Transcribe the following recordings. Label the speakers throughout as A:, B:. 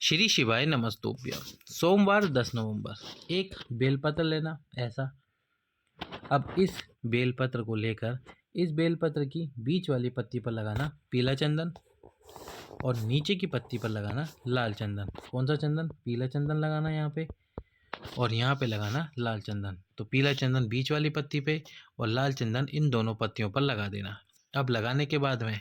A: श्री शिवाय नमस्तुभ्यं। सोमवार 10 नवंबर। एक बेलपत्र लेना ऐसा। अब इस बेलपत्र को लेकर इस बेलपत्र की बीच वाली पत्ती पर लगाना पीला चंदन और नीचे की पत्ती पर लगाना लाल चंदन। कौन सा चंदन? पीला चंदन लगाना यहाँ पे और यहाँ पे लगाना लाल चंदन। तो पीला चंदन बीच वाली पत्ती पे और लाल चंदन इन दोनों पत्तियों पर लगा देना। अब लगाने के बाद में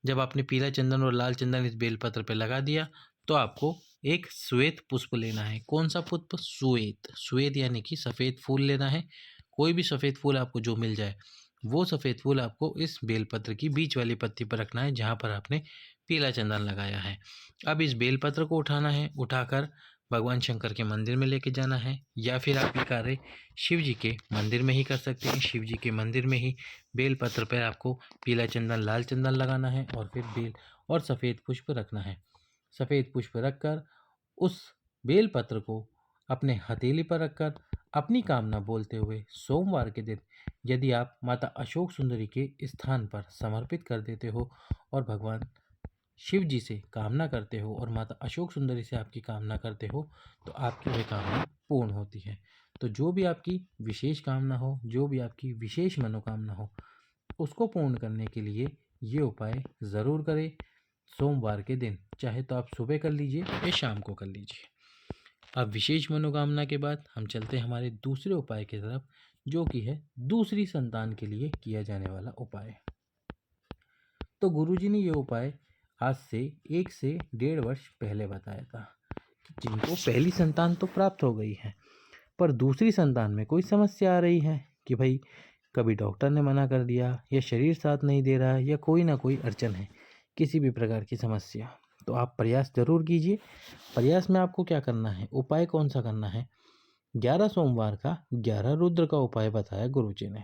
A: जब आपने पीला चंदन और लाल चंदन इस बेलपत्र पे लगा दिया तो आपको एक श्वेत पुष्प लेना है। कौन सा पुष्प? श्वेत। श्वेत यानी कि सफ़ेद फूल लेना है। कोई भी सफ़ेद फूल आपको जो मिल जाए वो सफ़ेद फूल आपको इस बेलपत्र की बीच वाली पत्ती पर रखना है जहाँ पर आपने पीला चंदन लगाया है। अब इस बेलपत्र को उठाना है, उठाकर भगवान शंकर के मंदिर में लेके जाना है या फिर आप ये कार्य शिव जी के मंदिर में ही कर सकते हैं। शिव जी के मंदिर में ही बेलपत्र पर आपको पीला चंदन लाल चंदन लगाना है और फिर बेल और सफ़ेद पुष्प रखना है। सफ़ेद पुष्प रखकर उस बेलपत्र को अपने हथेली पर रखकर अपनी कामना बोलते हुए सोमवार के दिन यदि आप माता अशोक सुंदरी के स्थान पर समर्पित कर देते हो और भगवान शिव जी से कामना करते हो और माता अशोक सुंदरी से आपकी कामना करते हो तो आपकी वह कामना पूर्ण होती है। तो जो भी आपकी विशेष कामना हो, जो भी आपकी विशेष मनोकामना हो, उसको पूर्ण करने के लिए ये उपाय ज़रूर करें सोमवार के दिन। चाहे तो आप सुबह कर लीजिए या शाम को कर लीजिए। अब विशेष मनोकामना के बाद हम चलते हैं हमारे दूसरे उपाय की तरफ, जो कि है दूसरी संतान के लिए किया जाने वाला उपाय। तो गुरुजी ने ये उपाय आज से 1 से 1.5 वर्ष पहले बताया था कि जिनको पहली संतान तो प्राप्त हो गई है पर दूसरी संतान में कोई समस्या आ रही है कि भाई कभी डॉक्टर ने मना कर दिया या शरीर साथ नहीं दे रहा है या कोई ना कोई अड़चन है, किसी भी प्रकार की समस्या, तो आप प्रयास ज़रूर कीजिए। प्रयास में आपको क्या करना है, उपाय कौन सा करना है? 11 सोमवार का 11 रुद्र का उपाय बताया गुरुजी ने।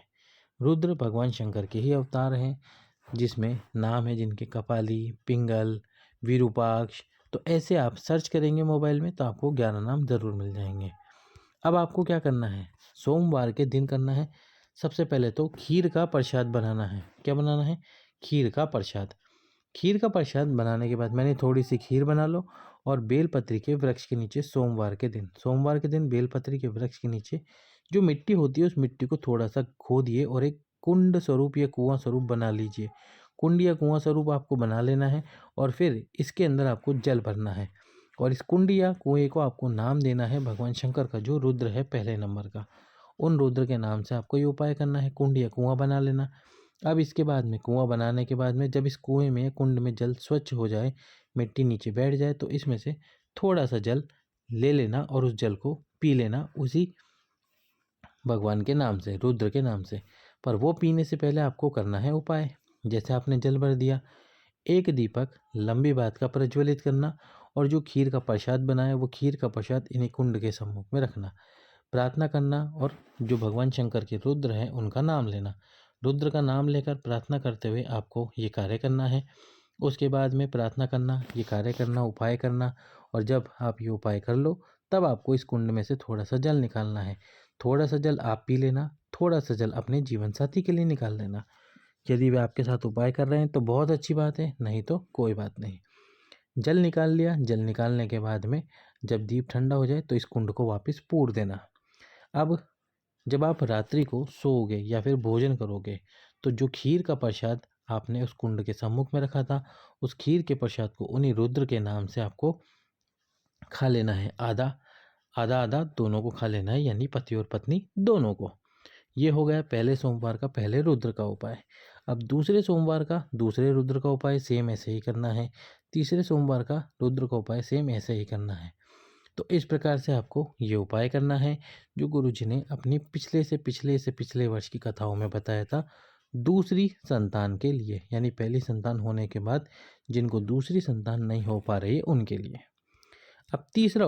A: रुद्र भगवान शंकर के ही अवतार हैं जिसमें नाम है जिनके कपाली, पिंगल, विरूपाक्ष। तो ऐसे आप सर्च करेंगे मोबाइल में तो आपको 11 नाम ज़रूर मिल जाएंगे। अब आपको क्या करना है, सोमवार के दिन करना है। सबसे पहले तो खीर का प्रसाद बनाना है। क्या बनाना है? खीर का प्रसाद। खीर का प्रसाद बनाने के बाद मैंने थोड़ी सी खीर बना लो और बेलपत्री के वृक्ष के नीचे सोमवार के दिन बेलपत्री के वृक्ष के नीचे जो मिट्टी होती है उस मिट्टी को थोड़ा सा खोदिए और एक कुंड स्वरूप या कुआं स्वरूप बना लीजिए। कुंड या कुआं स्वरूप आपको बना लेना है और फिर इसके अंदर आपको जल भरना है और इस कुंड या कुएं को आपको नाम देना है भगवान शंकर का जो रुद्र है पहले नंबर का। उन रुद्र के नाम से आपको ये उपाय करना है। कुंड या कुआं बना लेना। अब इसके बाद में कुआं बनाने के बाद में जब इस कुएं में कुंड में जल स्वच्छ हो जाए, मिट्टी नीचे बैठ जाए तो इसमें से थोड़ा सा जल ले लेना और उस जल को पी लेना उसी भगवान के नाम से, रुद्र के नाम से। पर वो पीने से पहले आपको करना है उपाय। जैसे आपने जल भर दिया, एक दीपक लंबी बात का प्रज्वलित करना और जो खीर का प्रसाद बनाया वो खीर का प्रसाद इन्हीं कुंड के सम्मुख में रखना, प्रार्थना करना और जो भगवान शंकर के रुद्र हैं उनका नाम लेना। रुद्र का नाम लेकर प्रार्थना करते हुए आपको ये कार्य करना है। उसके बाद में प्रार्थना करना, ये कार्य करना, उपाय करना और जब आप ये उपाय कर लो तब आपको इस कुंड में से थोड़ा सा जल निकालना है। थोड़ा सा जल आप पी लेना, थोड़ा सा जल अपने जीवन साथी के लिए निकाल लेना। यदि वे आपके साथ उपाय कर रहे हैं तो बहुत अच्छी बात है, नहीं तो कोई बात नहीं। जल निकाल लिया। जल निकालने के बाद में जब दीप ठंडा हो जाए तो इस कुंड को वापस पूर देना। अब जब आप रात्रि को सोओगे या फिर भोजन करोगे तो जो खीर का प्रसाद आपने उस कुंड के सम्मुख में रखा था उस खीर के प्रसाद को उन्हीं रुद्र के नाम से आपको खा लेना है। आधा आधा आधा दोनों को खा लेना है, यानी पति और पत्नी दोनों को। ये हो गया पहले सोमवार का पहले रुद्र का उपाय। अब दूसरे सोमवार का दूसरे रुद्र का उपाय सेम ऐसे ही करना है। तीसरे सोमवार का रुद्र का उपाय सेम ऐसे ही करना है। तो इस प्रकार से आपको ये उपाय करना है जो गुरुजी ने अपनी पिछले वर्ष की कथाओं में बताया था दूसरी संतान के लिए, यानी पहली संतान होने के बाद जिनको दूसरी संतान नहीं हो पा रही है उनके लिए। अब तीसरा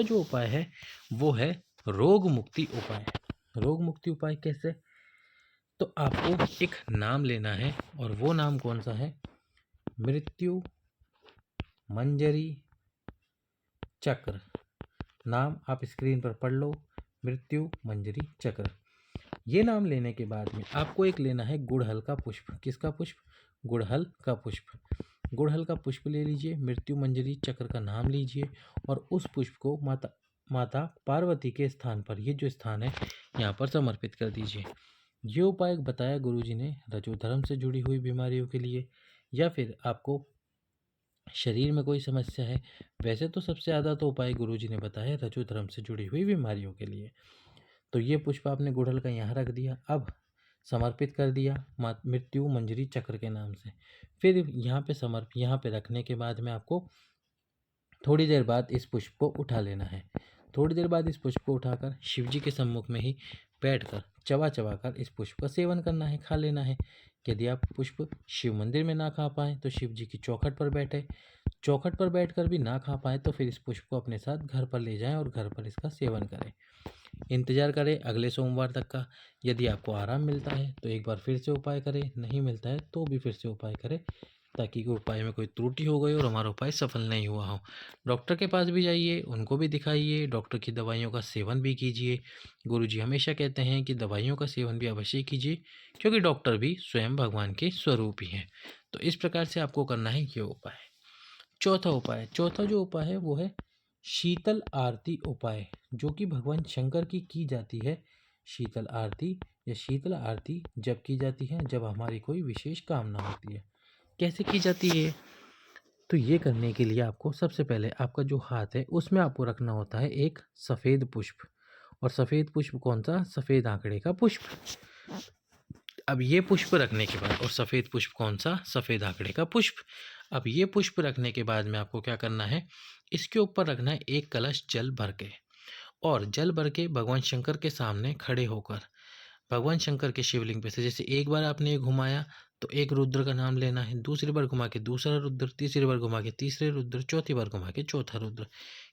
A: जो उपाय है वो है रोग मुक्ति उपाय। रोग मुक्ति उपाय कैसे? तो आपको एक नाम लेना है और वो नाम कौन सा है? मृत्यु मंजरी चक्र। नाम आप स्क्रीन पर पढ़ लो, मृत्यु मंजरी चक्र। ये नाम लेने के बाद में आपको एक लेना है गुड़हल का पुष्प। किसका पुष्प? गुड़हल का पुष्प। गुड़हल का पुष्प ले लीजिए, मृत्यु मंजरी चक्र का नाम लीजिए और उस पुष्प को माता पार्वती के स्थान पर, ये जो स्थान है यहाँ पर समर्पित कर दीजिए। ये उपाय बताया गुरुजी ने रजोधर्म से जुड़ी हुई बीमारियों के लिए, या फिर आपको शरीर में कोई समस्या है। वैसे तो सबसे ज़्यादा तो उपाय गुरुजी ने बताया रजोधर्म से जुड़ी हुई बीमारियों के लिए। तो ये पुष्प आपने गुड़हल का यहाँ रख दिया, अब समर्पित कर दिया मृत्यु मंजरी चक्र के नाम से। फिर यहाँ पे रखने के बाद में आपको थोड़ी देर बाद इस पुष्प को उठा लेना है। थोड़ी देर बाद इस पुष्प को उठाकर शिव जी के सम्मुख में ही बैठकर चबा चबा कर इस पुष्प का सेवन करना है, खा लेना है। यदि आप पुष्प शिव मंदिर में ना खा पाएँ तो शिव जी की चौखट पर बैठे, चौखट पर बैठकर भी ना खा पाए तो फिर इस पुष्प को अपने साथ घर पर ले जाएं और घर पर इसका सेवन करें। इंतज़ार करें अगले सोमवार तक का। यदि आपको आराम मिलता है तो एक बार फिर से उपाय करें, नहीं मिलता है तो भी फिर से उपाय करें, ताकि कोई उपाय में कोई त्रुटि हो गई और हमारा उपाय सफल नहीं हुआ हो। डॉक्टर के पास भी जाइए, उनको भी दिखाइए, डॉक्टर की दवाइयों का सेवन भी कीजिए। गुरुजी हमेशा कहते हैं कि दवाइयों का सेवन भी अवश्य कीजिए, क्योंकि डॉक्टर भी स्वयं भगवान के स्वरूप ही हैं। तो इस प्रकार से आपको करना है ये उपाय। चौथा जो उपाय है वो है शीतल आरती उपाय, जो कि भगवान शंकर की जाती है। शीतल आरती जब की जाती है जब हमारी कोई विशेष कामना होती है। कैसे की जाती है? तो ये करने के लिए आपको सबसे पहले आपका जो हाथ है उसमें आपको रखना होता है एक सफ़ेद पुष्प। और सफ़ेद पुष्प कौन सा? सफ़ेद आंकड़े का पुष्प। अब ये पुष्प रखने के बाद, और सफ़ेद पुष्प कौन सा? सफ़ेद आंकड़े का पुष्प। अब ये पुष्प रखने के बाद में आपको क्या करना है, इसके ऊपर रखना है एक कलश जल भर के, और जल भर के भगवान शंकर के सामने खड़े होकर भगवान शंकर के शिवलिंग पे से जैसे एक बार आपने ये घुमाया तो एक रुद्र का नाम लेना है, दूसरी बार घुमा के दूसरा रुद्र, तीसरी बार घुमा के तीसरे रुद्र, चौथी बार घुमा के चौथा रुद्र।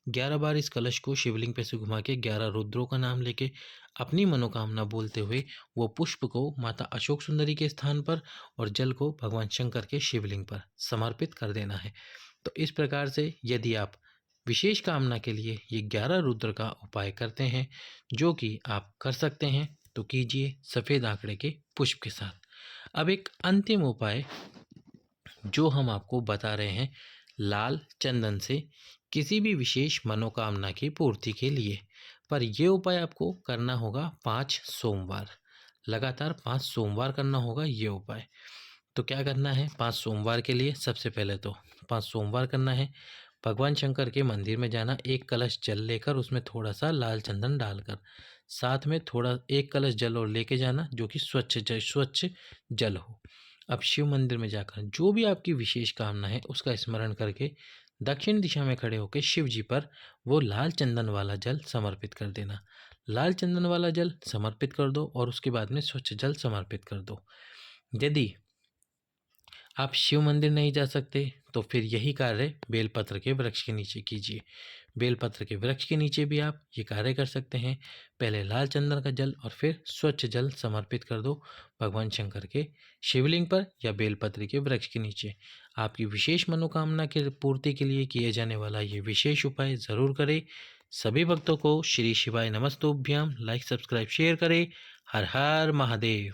A: 11 बार इस कलश को शिवलिंग पे से घुमा के 11 रुद्रों का नाम लेके अपनी मनोकामना बोलते हुए वो पुष्प को माता अशोक सुंदरी के स्थान पर और जल को भगवान शंकर के शिवलिंग पर समर्पित कर देना है। तो इस प्रकार से यदि आप विशेष कामना के लिए ये 11 रुद्र का उपाय करते हैं, जो कि आप कर सकते हैं, तो कीजिए सफ़ेद आंकड़े के पुष्प के साथ। अब एक अंतिम उपाय जो हम आपको बता रहे हैं, लाल चंदन से किसी भी विशेष मनोकामना की पूर्ति के लिए। पर यह उपाय आपको करना होगा 5 सोमवार, लगातार 5 सोमवार करना होगा ये उपाय। तो क्या करना है 5 सोमवार के लिए? सबसे पहले तो 5 सोमवार करना है, भगवान शंकर के मंदिर में जाना, एक कलश जल लेकर उसमें थोड़ा सा लाल चंदन डालकर, साथ में थोड़ा एक कलश जल और लेके जाना जो कि स्वच्छ जल हो। अब शिव मंदिर में जाकर जो भी आपकी विशेष कामना है उसका स्मरण करके दक्षिण दिशा में खड़े होकर शिव जी पर वो लाल चंदन वाला जल समर्पित कर देना। लाल चंदन वाला जल समर्पित कर दो और उसके बाद में स्वच्छ जल समर्पित कर दो। यदि आप शिव मंदिर नहीं जा सकते तो फिर यही कार्य बेलपत्र के वृक्ष के नीचे कीजिए। बेलपत्र के वृक्ष के नीचे भी आप ये कार्य कर सकते हैं। पहले लाल चंदन का जल और फिर स्वच्छ जल समर्पित कर दो भगवान शंकर के शिवलिंग पर या बेलपत्र के वृक्ष के नीचे। आपकी विशेष मनोकामना की पूर्ति के लिए किए जाने वाला ये विशेष उपाय ज़रूर करें। सभी भक्तों को श्री शिवाय नमस्तुभ्याम। लाइक, सब्सक्राइब, शेयर करें। हर हर महादेव।